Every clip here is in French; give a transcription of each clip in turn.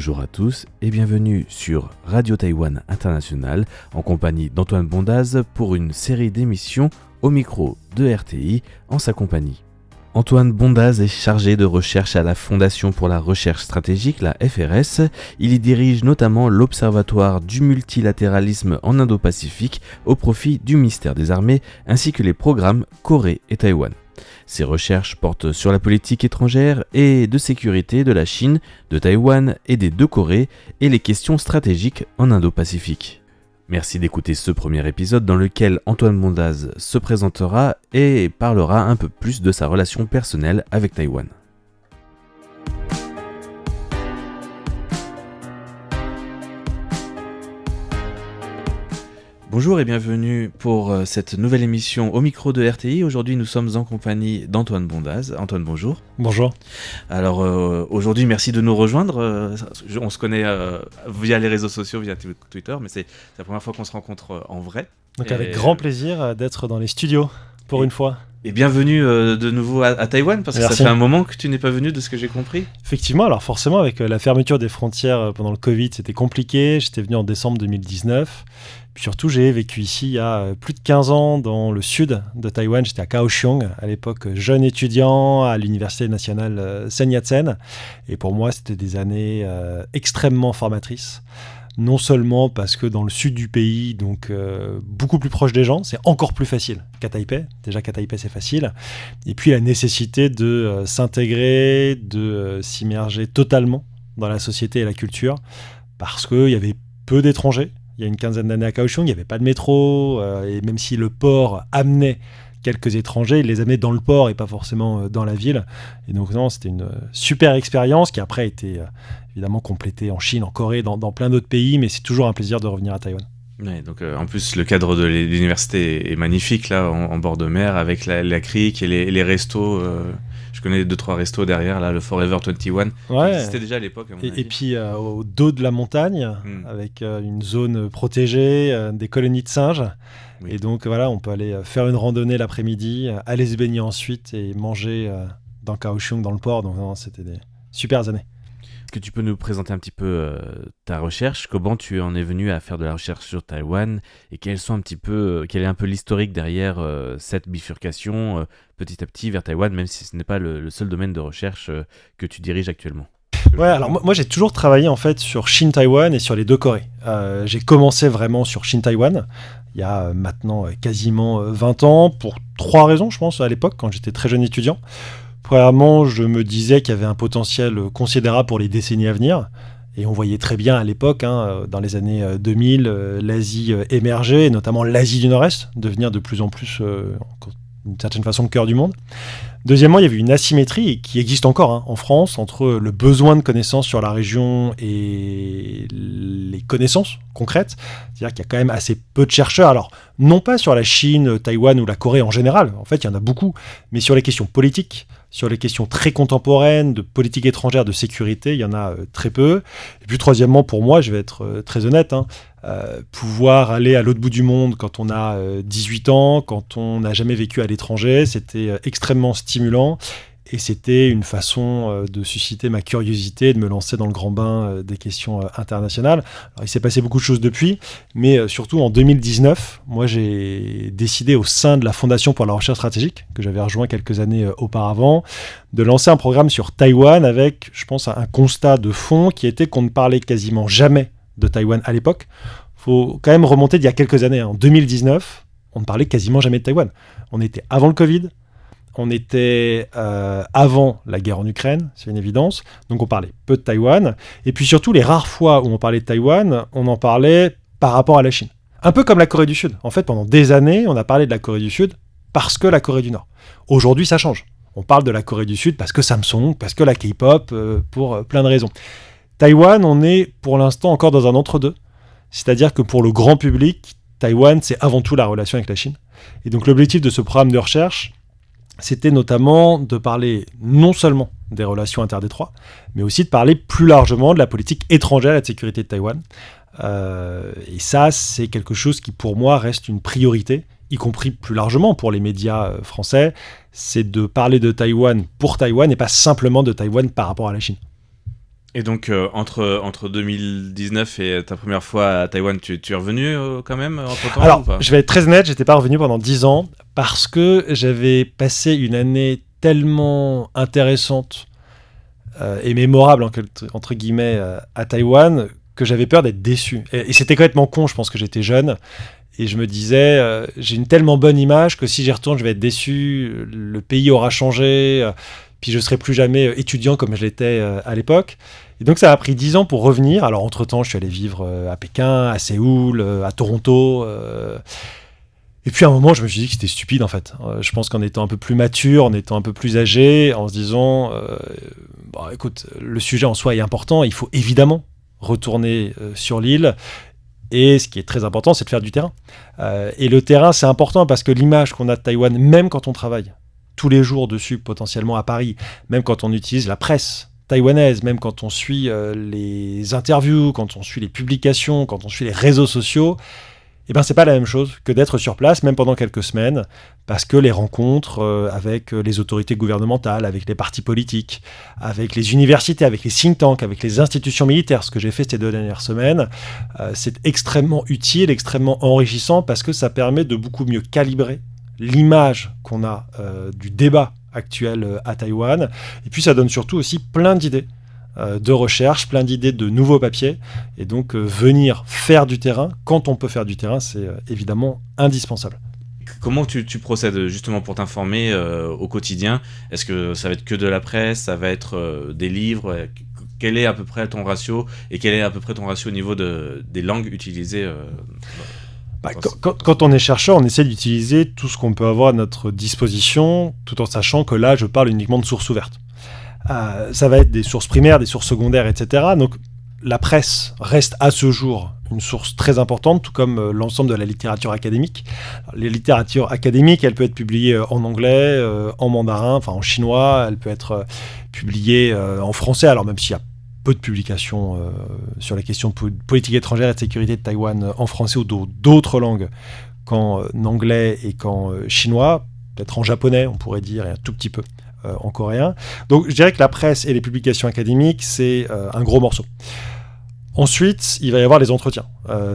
Bonjour à tous et bienvenue sur Radio Taïwan International en compagnie d'Antoine Bondaz pour une série d'émissions au micro de RTI en sa compagnie. Antoine Bondaz est chargé de recherche à la Fondation pour la recherche stratégique, la FRS. Il y dirige notamment l'Observatoire du multilatéralisme en Indo-Pacifique au profit du ministère des Armées ainsi que les programmes Corée et Taïwan. Ses recherches portent sur la politique étrangère et de sécurité de la Chine, de Taïwan et des deux Corées et les questions stratégiques en Indo-Pacifique. Merci d'écouter ce premier épisode dans lequel Antoine Bondaz se présentera et parlera un peu plus de sa relation personnelle avec Taïwan. Bonjour et bienvenue pour cette nouvelle émission au micro de RTI. Aujourd'hui, nous sommes en compagnie d'Antoine Bondaz. Antoine, bonjour. Bonjour. Alors, aujourd'hui, merci de nous rejoindre. On se connaît via les réseaux sociaux, via Twitter, mais c'est la première fois qu'on se rencontre en vrai. Donc, avec grand plaisir d'être dans les studios pour une fois. Et bienvenue de nouveau à Taïwan, parce que Merci. Ça fait un moment que tu n'es pas venu, de ce que j'ai compris. Effectivement, alors forcément, avec la fermeture des frontières pendant le Covid, c'était compliqué. J'étais venu en décembre 2019. Puis surtout, j'ai vécu ici il y a plus de 15 ans dans le sud de Taïwan. J'étais à Kaohsiung, à l'époque jeune étudiant à l'université nationale Sun Yat-sen. Et pour moi, c'était des années extrêmement formatrices. Non seulement parce que dans le sud du pays, donc beaucoup plus proche des gens, c'est encore plus facile qu'à Taipei. Déjà qu'à Taipei, c'est facile. Et puis la nécessité de s'intégrer, de s'immerger totalement dans la société et la culture, parce qu'il y avait peu d'étrangers. Il y a une quinzaine d'années à Kaohsiung, il n'y avait pas de métro, et même si le port amenait quelques étrangers, il les amenait dans le port et pas forcément dans la ville. Et donc non, c'était une super expérience qui après a été évidemment complétée en Chine, en Corée, dans plein d'autres pays, mais c'est toujours un plaisir de revenir à Taïwan. Ouais, donc en plus, le cadre de l'université est magnifique, là, en bord de mer, avec la crique et les restos. Je connais 2-3 restos derrière, là, le Forever 21, qui existait déjà à l'époque, à mon avis. Et puis au dos de la montagne, avec une zone protégée, des colonies de singes. Oui. Et donc voilà, on peut aller faire une randonnée l'après-midi, aller se baigner ensuite et manger dans Kaohsiung, dans le port. Donc non, c'était des super années. Est-ce que tu peux nous présenter un petit peu ta recherche ? Comment tu en es venu à faire de la recherche sur Taïwan ? Et quel est un peu l'historique derrière cette bifurcation petit à petit vers Taïwan, même si ce n'est pas le seul domaine de recherche que tu diriges actuellement ? Ouais, alors moi j'ai toujours travaillé en fait sur Chine-Taïwan et sur les deux Corées. J'ai commencé vraiment sur Chine-Taïwan il y a maintenant quasiment 20 ans pour 3 raisons, je pense, à l'époque, quand j'étais très jeune étudiant. Premièrement, je me disais qu'il y avait un potentiel considérable pour les décennies à venir. Et on voyait très bien à l'époque, dans les années 2000, l'Asie émerger, et notamment l'Asie du Nord-Est, devenir de plus en plus, d'une certaine façon, le cœur du monde. Deuxièmement, il y avait une asymétrie qui existe encore en France entre le besoin de connaissances sur la région et les connaissances concrètes. C'est-à-dire qu'il y a quand même assez peu de chercheurs. Alors, non pas sur la Chine, Taïwan ou la Corée en général, en fait, il y en a beaucoup, mais sur les questions politiques, sur les questions très contemporaines, de politique étrangère, de sécurité, il y en a très peu. Et puis troisièmement, pour moi, je vais être très honnête, pouvoir aller à l'autre bout du monde quand on a 18 ans, quand on n'a jamais vécu à l'étranger, c'était extrêmement stimulant. Et c'était une façon de susciter ma curiosité, de me lancer dans le grand bain des questions internationales. Alors, il s'est passé beaucoup de choses depuis, mais surtout en 2019, moi j'ai décidé au sein de la Fondation pour la recherche stratégique, que j'avais rejoint quelques années auparavant, de lancer un programme sur Taïwan avec, je pense, un constat de fond qui était qu'on ne parlait quasiment jamais de Taïwan à l'époque. Il faut quand même remonter d'il y a quelques années. En 2019, on ne parlait quasiment jamais de Taïwan. On était avant le Covid. On était avant la guerre en Ukraine, c'est une évidence. Donc on parlait peu de Taïwan. Et puis surtout, les rares fois où on parlait de Taïwan, on en parlait par rapport à la Chine. Un peu comme la Corée du Sud. En fait, pendant des années, on a parlé de la Corée du Sud parce que la Corée du Nord. Aujourd'hui, ça change. On parle de la Corée du Sud parce que Samsung, parce que la K-pop, pour plein de raisons. Taïwan, on est pour l'instant encore dans un entre-deux. C'est-à-dire que pour le grand public, Taïwan, c'est avant tout la relation avec la Chine. Et donc l'objectif de ce programme de recherche, c'était notamment de parler non seulement des relations interdétroits, mais aussi de parler plus largement de la politique étrangère et de sécurité de Taïwan. Et ça, c'est quelque chose qui, pour moi, reste une priorité, y compris plus largement pour les médias français. C'est de parler de Taïwan pour Taïwan et pas simplement de Taïwan par rapport à la Chine. Et donc, entre 2019 et ta première fois à Taïwan, tu es revenu quand même entre-temps? Alors, je vais être très honnête, j'étais pas revenu pendant 10 ans parce que j'avais passé une année tellement intéressante et mémorable, entre guillemets, à Taïwan, que j'avais peur d'être déçu. Et c'était complètement con, je pense que j'étais jeune. Et je me disais, j'ai une tellement bonne image que si j'y retourne, je vais être déçu, le pays aura changé, puis je serai plus jamais étudiant comme je l'étais à l'époque. Et donc ça a pris 10 ans pour revenir. Alors entre-temps, je suis allé vivre à Pékin, à Séoul, à Toronto. Et puis à un moment, je me suis dit que c'était stupide en fait. Je pense qu'en étant un peu plus mature, en étant un peu plus âgé, en se disant, écoute, le sujet en soi est important, il faut évidemment retourner sur l'île. Et ce qui est très important, c'est de faire du terrain. Et le terrain, c'est important parce que l'image qu'on a de Taïwan, même quand on travaille tous les jours dessus, potentiellement à Paris, même quand on utilise la presse taïwanaise, même quand on suit les interviews, quand on suit les publications, quand on suit les réseaux sociaux, eh ben, c'est pas la même chose que d'être sur place, même pendant quelques semaines, parce que les rencontres avec les autorités gouvernementales, avec les partis politiques, avec les universités, avec les think tanks, avec les institutions militaires, ce que j'ai fait ces 2 dernières semaines, c'est extrêmement utile, extrêmement enrichissant, parce que ça permet de beaucoup mieux calibrer l'image qu'on a du débat actuel à Taïwan, et puis ça donne surtout aussi plein d'idées de recherche, plein d'idées de nouveaux papiers, et donc venir faire du terrain, quand on peut faire du terrain, c'est évidemment indispensable. Comment tu procèdes justement pour t'informer au quotidien? Est-ce que ça va être que de la presse, ça va être des livres? Quel est à peu près ton ratio, et quel est à peu près ton ratio au niveau des langues utilisées Quand on est chercheur, on essaie d'utiliser tout ce qu'on peut avoir à notre disposition, tout en sachant que là, je parle uniquement de sources ouvertes. Ça va être des sources primaires, des sources secondaires, etc. Donc la presse reste à ce jour une source très importante, tout comme l'ensemble de la littérature académique. Alors, la littérature académique, elle peut être publiée en anglais, en mandarin, enfin en chinois, elle peut être publiée en français, alors même s'il y a peu de publications sur les questions de politique étrangère et de sécurité de Taïwan en français ou d'autres langues qu'en anglais et qu'en chinois, peut-être en japonais, on pourrait dire, et un tout petit peu en coréen. Donc je dirais que la presse et les publications académiques, c'est un gros morceau. Ensuite, il va y avoir les entretiens.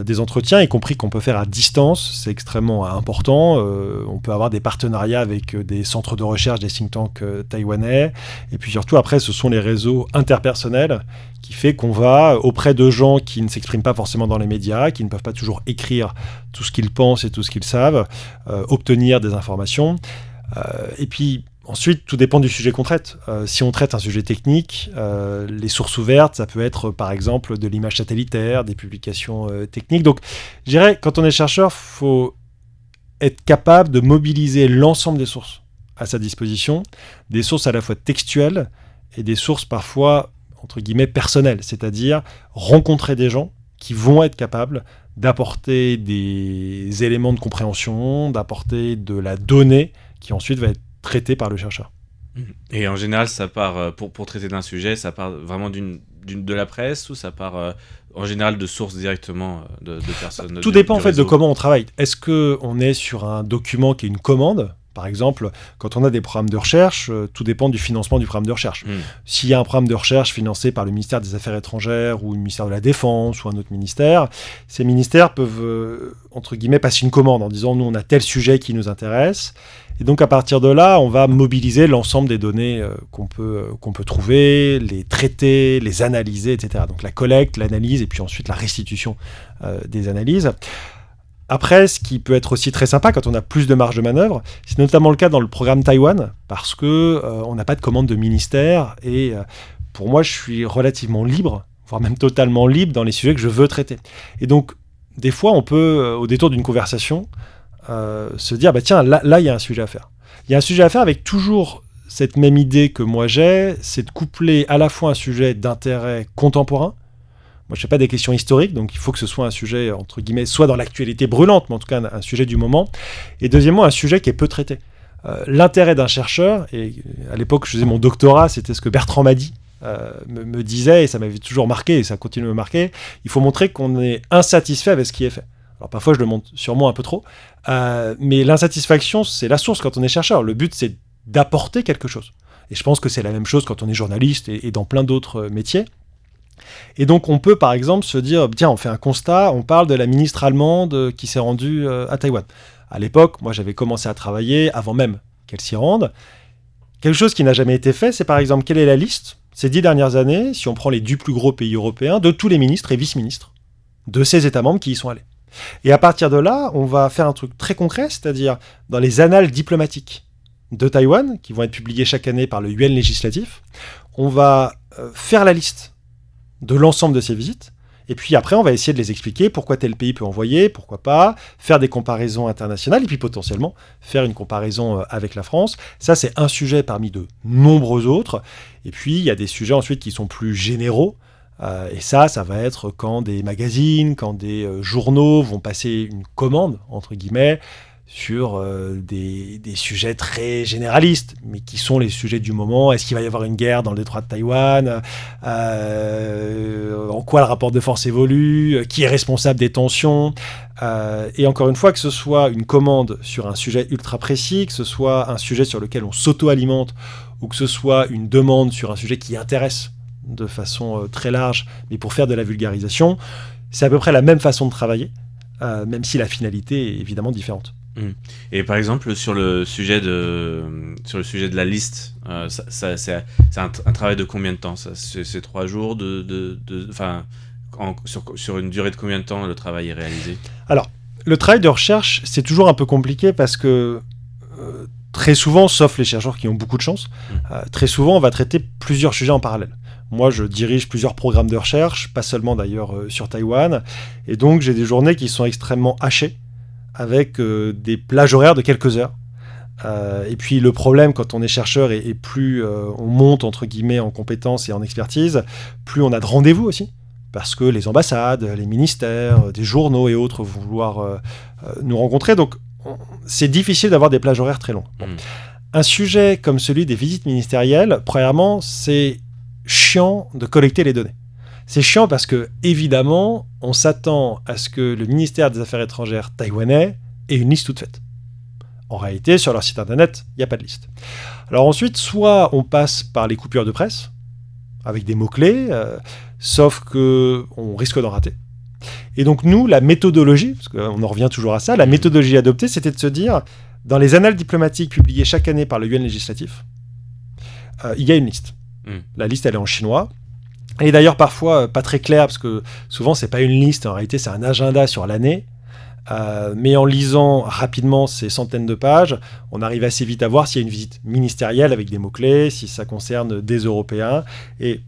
Des entretiens, y compris qu'on peut faire à distance, c'est extrêmement important. On peut avoir des partenariats avec des centres de recherche, des think tanks taïwanais. Et puis surtout, après, ce sont les réseaux interpersonnels qui fait qu'on va auprès de gens qui ne s'expriment pas forcément dans les médias, qui ne peuvent pas toujours écrire tout ce qu'ils pensent et tout ce qu'ils savent, obtenir des informations. Et puis, ensuite, tout dépend du sujet qu'on traite. Si on traite un sujet technique, les sources ouvertes, ça peut être par exemple de l'image satellitaire, des publications techniques. Donc, je dirais, quand on est chercheur, il faut être capable de mobiliser l'ensemble des sources à sa disposition, des sources à la fois textuelles et des sources parfois, entre guillemets, personnelles, c'est-à-dire rencontrer des gens qui vont être capables d'apporter des éléments de compréhension, d'apporter de la donnée qui ensuite va être traité par le chercheur. Et en général, ça part, pour traiter d'un sujet, ça part vraiment de la presse, ou ça part en général de sources directement de personnes? Tout dépend en fait de comment on travaille. Est-ce qu'on est sur un document qui est une commande? Par exemple, quand on a des programmes de recherche, tout dépend du financement du programme de recherche. S'il y a un programme de recherche financé par le ministère des Affaires étrangères ou le ministère de la Défense ou un autre ministère, ces ministères peuvent, entre guillemets, passer une commande en disant « nous, on a tel sujet qui nous intéresse ». Et donc, à partir de là, on va mobiliser l'ensemble des données qu'on peut trouver, les traiter, les analyser, etc. Donc, la collecte, l'analyse et puis ensuite la restitution des analyses. Après, ce qui peut être aussi très sympa quand on a plus de marge de manœuvre, c'est notamment le cas dans le programme Taïwan, parce que on n'a pas de commande de ministère et pour moi, je suis relativement libre, voire même totalement libre dans les sujets que je veux traiter. Et donc, des fois, on peut, au détour d'une conversation, se dire, bah tiens, là, il y a un sujet à faire. Il y a un sujet à faire avec toujours cette même idée que moi j'ai, c'est de coupler à la fois un sujet d'intérêt contemporain. Moi, je ne fais pas des questions historiques, donc il faut que ce soit un sujet, entre guillemets, soit dans l'actualité brûlante, mais en tout cas un sujet du moment. Et deuxièmement, un sujet qui est peu traité. L'intérêt d'un chercheur, et à l'époque, je faisais mon doctorat, c'était ce que Bertrand Mady me disait, et ça m'avait toujours marqué, et ça continue de me marquer, il faut montrer qu'on est insatisfait avec ce qui est fait. Alors parfois, je le montre sûrement un peu trop, mais l'insatisfaction, c'est la source quand on est chercheur. Le but, c'est d'apporter quelque chose. Et je pense que c'est la même chose quand on est journaliste et dans plein d'autres métiers. Et donc on peut par exemple se dire, tiens, on fait un constat, on parle de la ministre allemande qui s'est rendue à Taïwan. À l'époque, moi j'avais commencé à travailler avant même qu'elle s'y rende. Quelque chose qui n'a jamais été fait, c'est par exemple, quelle est la liste, ces 10 dernières années, si on prend les 10 plus gros pays européens, de tous les ministres et vice-ministres de ces États membres qui y sont allés. Et à partir de là, on va faire un truc très concret, c'est-à-dire dans les annales diplomatiques de Taïwan, qui vont être publiées chaque année par le Yuan législatif, on va faire la liste de l'ensemble de ces visites, et puis après on va essayer de les expliquer pourquoi tel pays peut envoyer, pourquoi pas, faire des comparaisons internationales, et puis potentiellement faire une comparaison avec la France. Ça c'est un sujet parmi de nombreux autres, et puis il y a des sujets ensuite qui sont plus généraux, et ça va être quand des magazines, quand des journaux vont passer une commande, entre guillemets, sur des sujets très généralistes, mais qui sont les sujets du moment. Est-ce qu'il va y avoir une guerre dans le détroit de Taïwan ? En quoi le rapport de force évolue ? Qui est responsable des tensions ? Et encore une fois, que ce soit une commande sur un sujet ultra précis, que ce soit un sujet sur lequel on s'auto-alimente, ou que ce soit une demande sur un sujet qui intéresse de façon très large, mais pour faire de la vulgarisation, c'est à peu près la même façon de travailler, même si la finalité est évidemment différente. Et par exemple, sur le sujet de la liste, c'est un travail de combien de temps ça ? C'est 3 jours sur une durée de combien de temps le travail est réalisé ? Alors, le travail de recherche, c'est toujours un peu compliqué parce que très souvent, sauf les chercheurs qui ont beaucoup de chance, très souvent, on va traiter plusieurs sujets en parallèle. Moi, je dirige plusieurs programmes de recherche, pas seulement d'ailleurs sur Taïwan, et donc j'ai des journées qui sont extrêmement hachées, avec des plages horaires de quelques heures. Et puis le problème quand on est chercheur, et plus on monte entre guillemets en compétences et en expertise, plus on a de rendez-vous aussi, parce que les ambassades, les ministères, des journaux et autres vont vouloir nous rencontrer, donc c'est difficile d'avoir des plages horaires très longues. Bon. Un sujet comme celui des visites ministérielles, premièrement, c'est chiant de collecter les données. C'est chiant parce que, évidemment, on s'attend à ce que le ministère des Affaires étrangères taïwanais ait une liste toute faite. En réalité, sur leur site internet, il n'y a pas de liste. Alors ensuite, soit on passe par les coupures de presse, avec des mots-clés, sauf qu'on risque d'en rater. Et donc nous, la méthodologie, parce qu'on en revient toujours à ça, la méthodologie adoptée, c'était de se dire, dans les annales diplomatiques publiées chaque année par le Yuan législatif, il y a une liste. La liste, elle est en chinois. Et d'ailleurs, parfois, pas très clair, parce que souvent, c'est pas une liste, en réalité, c'est un agenda sur l'année. Mais en lisant rapidement ces centaines de pages, on arrive assez vite à voir s'il y a une visite ministérielle avec des mots-clés, si ça concerne des Européens. Et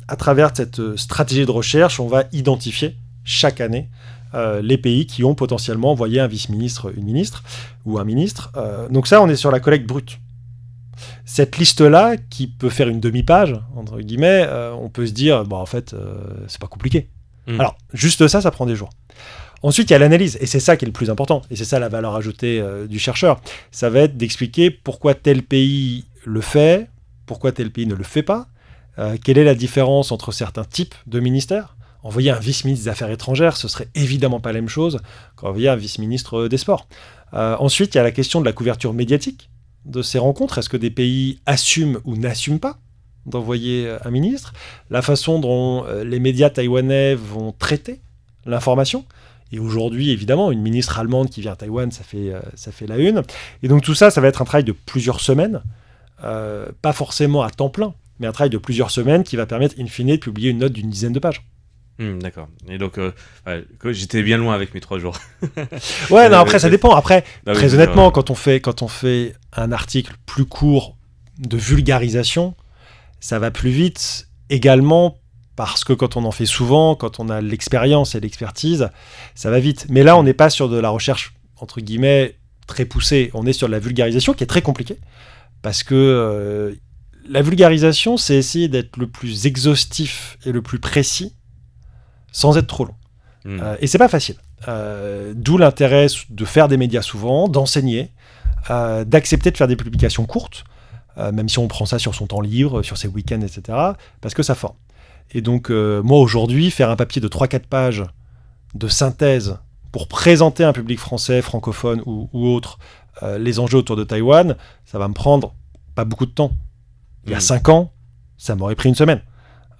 à travers cette stratégie de recherche, on va identifier chaque année les pays qui ont potentiellement envoyé un vice-ministre, une ministre, ou un ministre. Donc ça, on est sur la collecte brute. Cette liste-là, qui peut faire une demi-page, entre guillemets, on peut se dire, en fait, c'est pas compliqué. Alors, juste ça prend des jours. Ensuite, il y a l'analyse, et c'est ça qui est le plus important, et c'est ça la valeur ajoutée du chercheur. Ça va être d'expliquer pourquoi tel pays le fait, pourquoi tel pays ne le fait pas, quelle est la différence entre certains types de ministères. Envoyer un vice-ministre des Affaires étrangères, ce serait évidemment pas la même chose qu'envoyer un vice-ministre des Sports. Ensuite, il y a la question de la couverture médiatique de ces rencontres. Est-ce que des pays assument ou n'assument pas d'envoyer un ministre ? La façon dont les médias taïwanais vont traiter l'information. Et aujourd'hui, évidemment, une ministre allemande qui vient à Taïwan, ça fait la une. Et donc tout ça va être un travail de plusieurs semaines, pas forcément à temps plein, mais un travail de plusieurs semaines qui va permettre, in fine, de publier une note d'une dizaine de pages. D'accord. Et donc, j'étais bien loin avec mes 3 jours. Ouais, non, après, ça dépend. Après, très honnêtement, quand on fait un article plus court de vulgarisation, ça va plus vite également parce que quand on en fait souvent, quand on a l'expérience et l'expertise, ça va vite. Mais là, on n'est pas sur de la recherche, entre guillemets, très poussée. On est sur de la vulgarisation qui est très compliquée parce que la vulgarisation, c'est essayer d'être le plus exhaustif et le plus précis sans être trop long. Et c'est pas facile. D'où l'intérêt de faire des médias souvent, d'enseigner, d'accepter de faire des publications courtes, même si on prend ça sur son temps libre, sur ses week-ends, etc., parce que ça forme. Et donc, moi, aujourd'hui, faire un papier de 3-4 pages de synthèse pour présenter à un public français, francophone ou autre, les enjeux autour de Taïwan, ça va me prendre pas beaucoup de temps. Il y a 5 ans, ça m'aurait pris une semaine.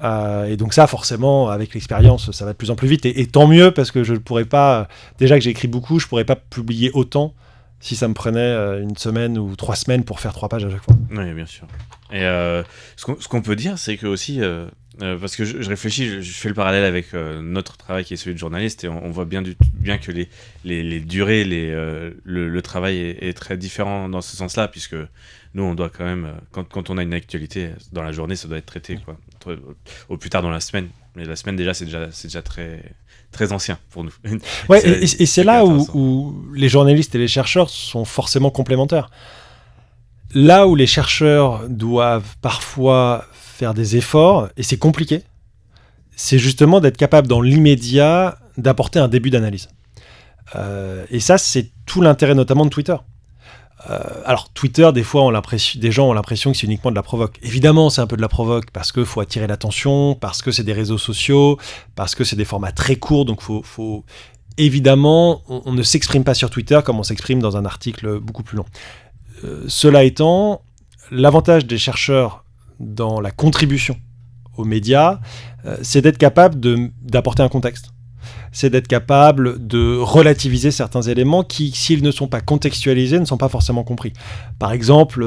Et donc ça, forcément, avec l'expérience, ça va de plus en plus vite. Et tant mieux, parce que je ne pourrais pas... Déjà que j'écris beaucoup, je ne pourrais pas publier autant si ça me prenait une semaine ou 3 semaines pour faire 3 pages à chaque fois. Oui, bien sûr. Et ce qu'on peut dire, c'est que aussi... parce que je réfléchis, je fais le parallèle avec notre travail qui est celui de journaliste, et on voit bien que les durées, le travail est très différent dans ce sens-là, puisque nous, on doit quand même, quand on a une actualité dans la journée, ça doit être traité, quoi, au plus tard dans la semaine. Mais la semaine, déjà, c'est déjà très, très ancien pour nous. Ouais, et c'est là où les journalistes et les chercheurs sont forcément complémentaires. Là où les chercheurs doivent parfois faire des efforts, et c'est compliqué, c'est justement d'être capable dans l'immédiat d'apporter un début d'analyse. Et ça, c'est tout l'intérêt notamment de Twitter. Alors Twitter, des fois, des gens ont l'impression que c'est uniquement de la provoque. Évidemment, c'est un peu de la provoque, parce qu'il faut attirer l'attention, parce que c'est des réseaux sociaux, parce que c'est des formats très courts, donc faut... Évidemment, on ne s'exprime pas sur Twitter comme on s'exprime dans un article beaucoup plus long. Cela étant, l'avantage des chercheurs dans la contribution aux médias, c'est d'être capable d'apporter un contexte. C'est d'être capable de relativiser certains éléments qui, s'ils ne sont pas contextualisés, ne sont pas forcément compris. Par exemple,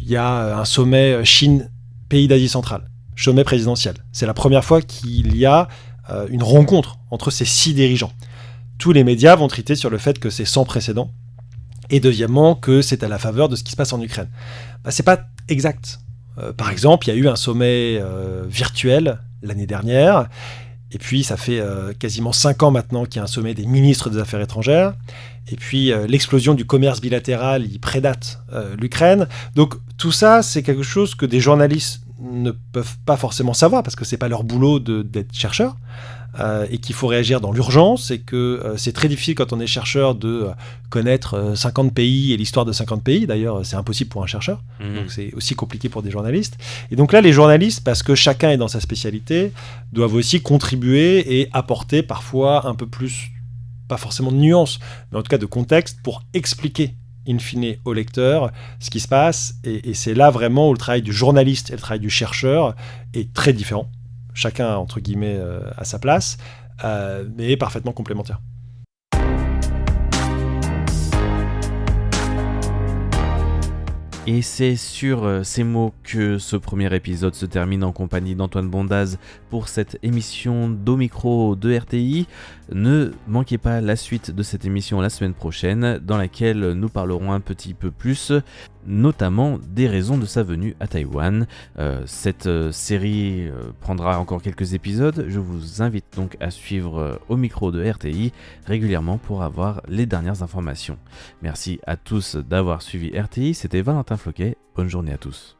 il y a un sommet Chine, pays d'Asie centrale, sommet présidentiel. C'est la première fois qu'il y a une rencontre entre ces 6 dirigeants. Tous les médias vont traiter sur le fait que c'est sans précédent, et deuxièmement, que c'est à la faveur de ce qui se passe en Ukraine. C'est pas exact. Par exemple, il y a eu un sommet virtuel l'année dernière, et puis ça fait quasiment 5 ans maintenant qu'il y a un sommet des ministres des Affaires étrangères, et puis l'explosion du commerce bilatéral, il prédate l'Ukraine. Donc tout ça, c'est quelque chose que des journalistes ne peuvent pas forcément savoir, parce que c'est pas leur boulot d'être chercheurs, et qu'il faut réagir dans l'urgence, et que c'est très difficile quand on est chercheur de connaître 50 pays et l'histoire de 50 pays. D'ailleurs, c'est impossible pour un chercheur, donc c'est aussi compliqué pour des journalistes. Et donc là, les journalistes, parce que chacun est dans sa spécialité, doivent aussi contribuer et apporter parfois un peu plus, pas forcément de nuances, mais en tout cas de contexte, pour expliquer in fine au lecteur ce qui se passe. Et c'est là vraiment où le travail du journaliste et le travail du chercheur est très différent. Chacun, entre guillemets, à sa place, mais parfaitement complémentaire. Et c'est sur ces mots que ce premier épisode se termine en compagnie d'Antoine Bondaz pour cette émission d'Au Micro de RTI. Ne manquez pas la suite de cette émission la semaine prochaine, dans laquelle nous parlerons un petit peu plus, notamment des raisons de sa venue à Taïwan. Cette série prendra encore quelques épisodes. Je vous invite donc à suivre Au Micro de RTI régulièrement pour avoir les dernières informations. Merci à tous d'avoir suivi RTI, c'était Valentin Floquet, bonne journée à tous.